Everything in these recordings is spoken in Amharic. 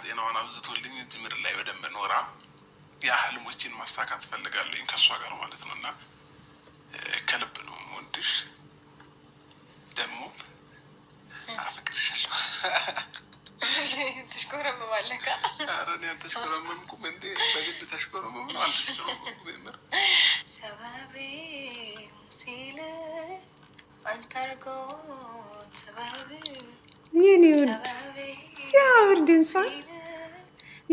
ጤናዋን አብዝቶልኝ ትምር ላይ በደንብ ኖራ ያህልሞችን ማሳካት ፈልጋለሁ ከሷ ጋር ማለት ነውና ከልብ ነው ወንድሽ ደግሞ አፍቅርሻለሁ። ትሽኮረመማለካ? ኧረ እኔ አልተሽኮረመምኩም እንዴ በግድ ተሽኮረመም ነው አልተሽኮረመምኩም። ሰባቤ ሲል አንተርጎ ሰባቤ የኔ ውድ ሲያምር ድምጿ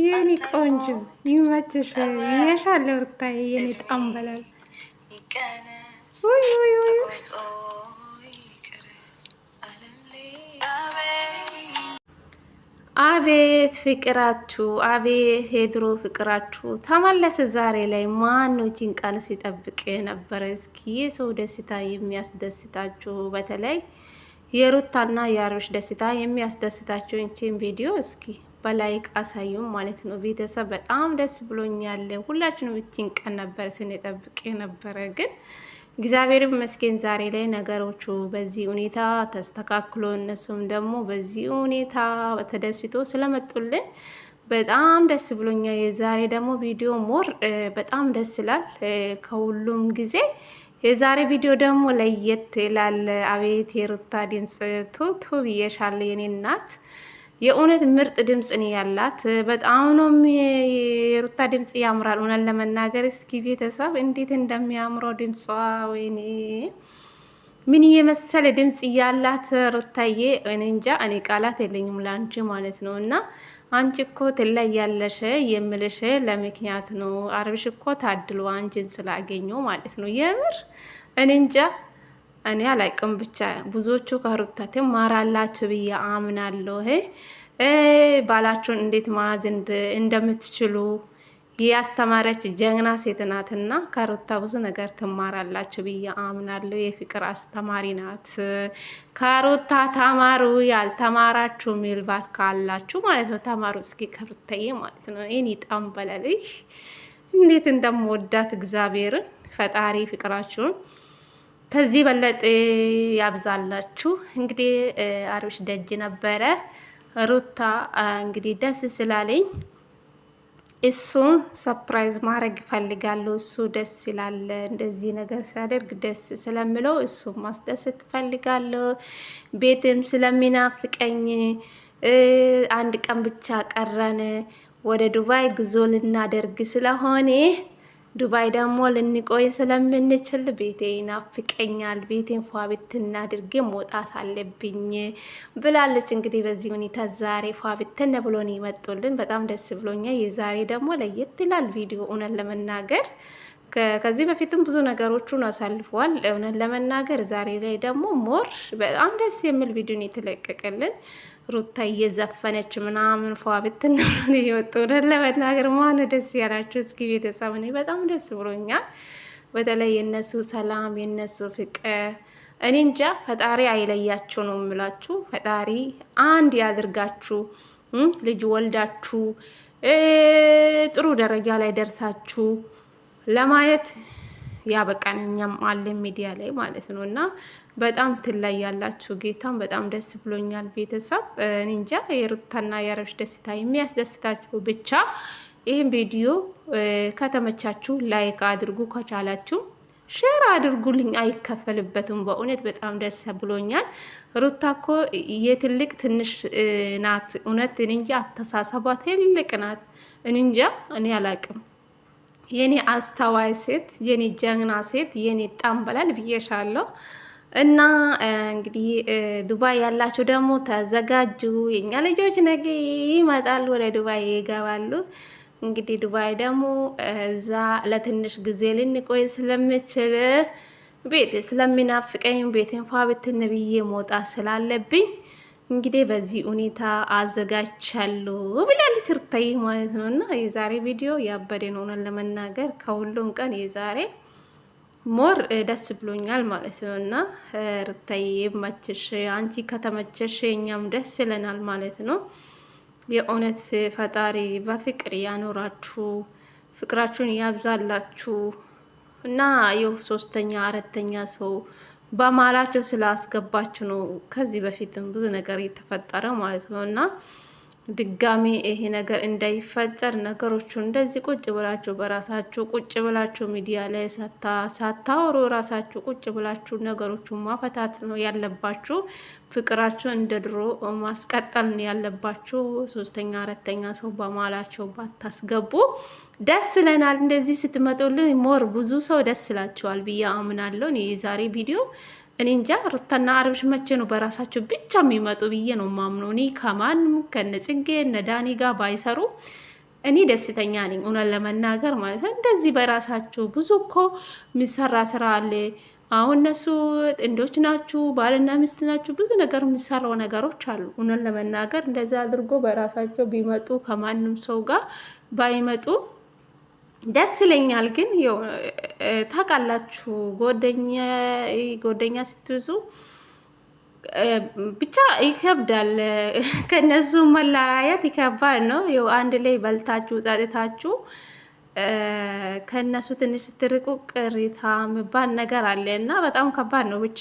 የኔ ቆንጆ ይመችሽ ብዬሻለሁ ሩታዬ የኔ ጣምበላል። ውይ ውይ ውይ አቤት ፍቅራችሁ አቤት የድሮ ፍቅራችሁ ተመለሰ ዛሬ ላይ። ማኖችን ቀን ሲጠብቅ ነበረ? እስኪ የሰው ደስታ የሚያስደስታችሁ በተለይ የሩታና የአብርሽ ደስታ የሚያስደስታችሁ እንቺን ቪዲዮ እስኪ በላይክ አሳዩም ማለት ነው። ቤተሰብ በጣም ደስ ብሎኛል። ሁላችንም እቺን ቀን ነበር ስንጠብቅ ነበረ ግን እግዚአብሔር ይመስገን ዛሬ ላይ ነገሮቹ በዚህ ሁኔታ ተስተካክሎ እነሱም ደግሞ በዚህ ሁኔታ ተደስቶ ስለመጡልን በጣም ደስ ብሎኛል። የዛሬ ደግሞ ቪዲዮ ሞር በጣም ደስ ይላል ከሁሉም ጊዜ። የዛሬ ቪዲዮ ደግሞ ለየት ይላል። አቤት የሩታ ድምጽ ቱቱ ብዬሻለሁ የኔ እናት። የእውነት ምርጥ ድምጽ ነው ያላት። በጣም ነው የሩታ ድምጽ ያምራል። እውነት ለመናገር እስኪ ቤተሰብ እንዴት እንደሚያምረው ድምጿ! ወይኔ ምን የመሰለ ድምጽ ያላት ሩታዬ! እኔ እንጃ እኔ ቃላት የለኝም ላንቺ ማለት ነው። እና አንቺ እኮ ትለያለሽ የምልሽ ለምክንያት ነው። አብርሽ እኮ ታድሎ አንቺን ስላገኘው ማለት ነው። የምር እኔ እንጃ እኔ አላቅም። ብቻ ብዙዎቹ ከሩታ ትማራላችሁ ብዬ አምናለሁ። ባላችሁን እንዴት ማዝ እንደምትችሉ ያስተማረች ጀግና ሴት ናትና ከሩታ ብዙ ነገር ትማራላችሁ ብዬ አምናለሁ። የፍቅር አስተማሪ ናት። ከሩታ ተማሩ። ያልተማራችሁ ሚልባት ካላችሁ ማለት ነው ተማሩ እስኪ ከሩታዬ ማለት ነው። እኔ ጣም በለልሽ እንዴት እንደምወዳት እግዚአብሔርን ፈጣሪ ፍቅራችሁን ከዚህ በለጠ ያብዛላችሁ። እንግዲህ አብርሽ ደጅ ነበረ። ሩታ እንግዲህ ደስ ስላለኝ እሱን ሰርፕራይዝ ማድረግ ፈልጋለሁ። እሱ ደስ ይላል እንደዚህ ነገር ሲያደርግ ደስ ስለምለው እሱ ማስደሰት ፈልጋለሁ። ቤትም ስለሚናፍቀኝ አንድ ቀን ብቻ ቀረን ወደ ዱባይ ጉዞ ልናደርግ ስለሆነ ዱባይ ደግሞ ልንቆይ ስለምንችል ቤቴ ይናፍቀኛል። ቤቴን ፏ ብትን አድርጌ መውጣት አለብኝ ብላለች። እንግዲህ በዚህ ሁኔታ ዛሬ ፏ ብትን ብሎ ነው ይመጡልን። በጣም ደስ ብሎኛል። የዛሬ ደግሞ ለየት ይላል ቪዲዮ እውነት ለመናገር ከዚህ በፊትም ብዙ ነገሮችን አሳልፈዋል። እውነት ለመናገር ዛሬ ላይ ደግሞ ሞር በጣም ደስ የሚል ቪዲዮ ነው የተለቀቀልን። ሩታ እየዘፈነች ምናምን ፏ ብትን ነው የወጡ። እውነት ለመናገር ማን ደስ ያላችሁ እስኪ ቤተሰብ? እኔ በጣም ደስ ብሎኛል። በተለይ የነሱ ሰላም የነሱ ፍቅር እኔ እንጃ። ፈጣሪ አይለያችሁ ነው የምላችሁ። ፈጣሪ አንድ ያድርጋችሁ። ልጅ ወልዳችሁ ጥሩ ደረጃ ላይ ደርሳችሁ ለማየት ያበቃን እኛም አለ ሚዲያ ላይ ማለት ነው። እና በጣም ትለያላችሁ። ጌታም በጣም ደስ ብሎኛል ቤተሰብ። እንጃ የሩታና የአብርሽ ደስታ የሚያስደስታችሁ ብቻ ይህን ቪዲዮ ከተመቻችሁ ላይክ አድርጉ፣ ከቻላችሁ ሼር አድርጉልኝ፣ አይከፈልበትም። በእውነት በጣም ደስ ብሎኛል። ሩታ እኮ የትልቅ ትንሽ ናት። እውነት እንጃ አተሳሰቧ ትልቅ ናት። እንጃ እኔ አላቅም። የኔ አስተዋይ ሴት፣ የኔ ጀግና ሴት፣ የኔ ጣምበላል ብዬሻለሁ። እና እንግዲህ ዱባይ ያላችሁ ደግሞ ተዘጋጁ። የኛ ልጆች ነገ ይመጣሉ፣ ወደ ዱባይ ይገባሉ። እንግዲህ ዱባይ ደግሞ እዛ ለትንሽ ጊዜ ልንቆይ ስለምችል ቤት ስለሚናፍቀኝ ቤቴን ፏ ብትን ብዬ መውጣት ስላለብኝ እንግዲህ በዚህ ሁኔታ አዘጋጅቻለሁ ብላለች ሩታዬ ማለት ነው። እና የዛሬ ቪዲዮ ያበደ ነው ለመናገር ከሁሉም ቀን የዛሬ ሞር ደስ ብሎኛል ማለት ነው። እና ሩታዬ መችሽ፣ አንቺ ከተመቸሽ እኛም ደስ ይለናል ማለት ነው። የእውነት ፈጣሪ በፍቅር ያኖራችሁ፣ ፍቅራችሁን ያብዛላችሁ። እና ይኸው ሶስተኛ አራተኛ ሰው በማላቸው ስላስገባችሁ ነው ከዚህ በፊትም ብዙ ነገር የተፈጠረ ማለት ነው። እና ድጋሚ ይሄ ነገር እንዳይፈጠር ነገሮቹ እንደዚህ ቁጭ ብላችሁ በራሳችሁ ቁጭ ብላችሁ ሚዲያ ላይ ሳታወሩ ራሳችሁ ቁጭ ብላችሁ ነገሮቹን ማፈታት ነው ያለባችሁ። ፍቅራችሁ እንደ ድሮ ማስቀጠል ነው ያለባችሁ። ሶስተኛ አራተኛ ሰው በማላቸው ባታስገቡ ደስ ይለናል። እንደዚህ ስትመጡልን ሞር ብዙ ሰው ደስ ይላችኋል ብዬ አምናለሁ። የዛሬ ቪዲዮ እኔ እንጃ ሩታና አብርሽ መቼ ነው በራሳቸው ብቻ የሚመጡ ብዬ ነው ማምነው። እኔ ከማንም ከነጽጌ እነዳኒ ጋር ባይሰሩ እኔ ደስተኛ ነኝ፣ እውነት ለመናገር ማለት ነው። እንደዚህ በራሳቸው ብዙ እኮ የሚሰራ ስራ አለ። አሁን እነሱ ጥንዶች ናችሁ፣ ባልና ሚስት ናችሁ፣ ብዙ ነገር የሚሰራው ነገሮች አሉ። እውነት ለመናገር እንደዚህ አድርጎ በራሳቸው ቢመጡ ከማንም ሰው ጋር ባይመጡ ደስ ይለኛል። ግን ታውቃላችሁ ጎደኛ ስትይዙ ብቻ ይከብዳል። ከነሱ መለያየት ይከባድ ነው። አንድ ላይ በልታችሁ ጠጥታችሁ ከነሱ ትንሽ ስትርቁ ቅሬታ የሚባል ነገር አለ እና በጣም ከባድ ነው። ብቻ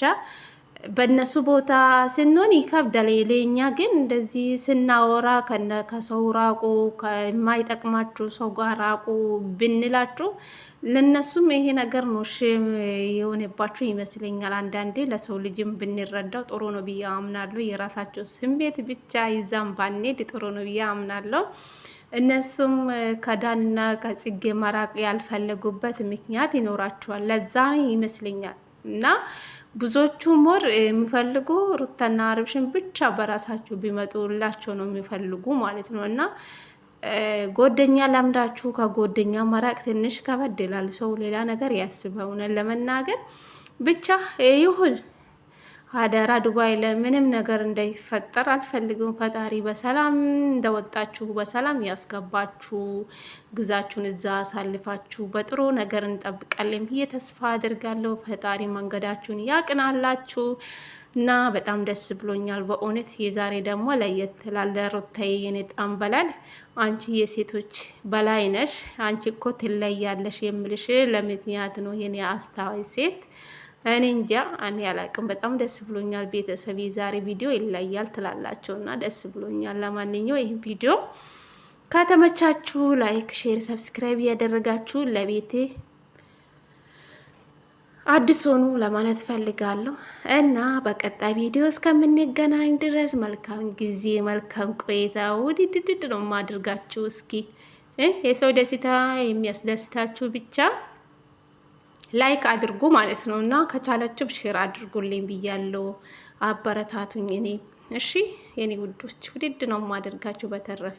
በእነሱ ቦታ ስንሆን ይከብዳል። ለኛ ግን እንደዚህ ስናወራ ከሰው ራቁ፣ ከማይጠቅማችሁ ሰው ጋር ራቁ ብንላችሁ ለነሱም ይሄ ነገር ነው የሆነባችሁ ይመስለኛል። አንዳንዴ ለሰው ልጅም ብንረዳው ጥሩ ነው ብዬ አምናለሁ። የራሳቸው ስሜት ብቻ ይዛም ባንሄድ ጥሩ ነው ብዬ አምናለሁ። እነሱም ከዳንና ከጽጌ መራቅ ያልፈለጉበት ምክንያት ይኖራቸዋል። ለዛ ይመስለኛል እና ብዙዎቹ ሞር የሚፈልጉ ሩታና አብርሽን ብቻ በራሳቸው ቢመጡላቸው ነው የሚፈልጉ ማለት ነው። እና ጎደኛ ለምዳችሁ ከጎደኛ መራቅ ትንሽ ከበድ ይላል። ሰው ሌላ ነገር ያስበውናል ለመናገር ብቻ ይሁን። አደራ ዱባይ ለምንም ነገር እንዳይፈጠር አልፈልግም። ፈጣሪ በሰላም እንደወጣችሁ በሰላም ያስገባችሁ፣ ግዛችሁን እዛ አሳልፋችሁ በጥሩ ነገር እንጠብቃለን ብዬ ተስፋ አድርጋለሁ። ፈጣሪ መንገዳችሁን ያቅናላችሁ እና በጣም ደስ ብሎኛል በእውነት። የዛሬ ደግሞ ለየት ላለ ሩታዬ የኔ ጠንበላል፣ አንቺ የሴቶች በላይ ነሽ፣ አንቺ እኮ ትለያለሽ የምልሽ ለምክንያት ነው የኔ አስተዋይ ሴት። እኔ እንጃ እኔ አላቅም። በጣም ደስ ብሎኛል። ቤተሰብ የዛሬ ቪዲዮ ይለያል ትላላችሁ እና ደስ ብሎኛል። ለማንኛው ይህ ቪዲዮ ከተመቻችሁ ላይክ፣ ሼር፣ ሰብስክራይብ እያደረጋችሁ ለቤቴ አዲስ ሆኑ ለማለት ፈልጋለሁ እና በቀጣይ ቪዲዮ እስከምንገናኝ ድረስ መልካም ጊዜ፣ መልካም ቆይታ ውድድድ ነው ማድርጋችሁ። እስኪ የሰው ደስታ የሚያስደስታችሁ ብቻ ላይክ አድርጉ ማለት ነው እና ከቻላችሁ ሼር አድርጉልኝ ብያለሁ። አበረታቱኝ። እኔ እሺ የኔ ውዶች ውድድ ነው ማድርጋችሁ። በተረፈ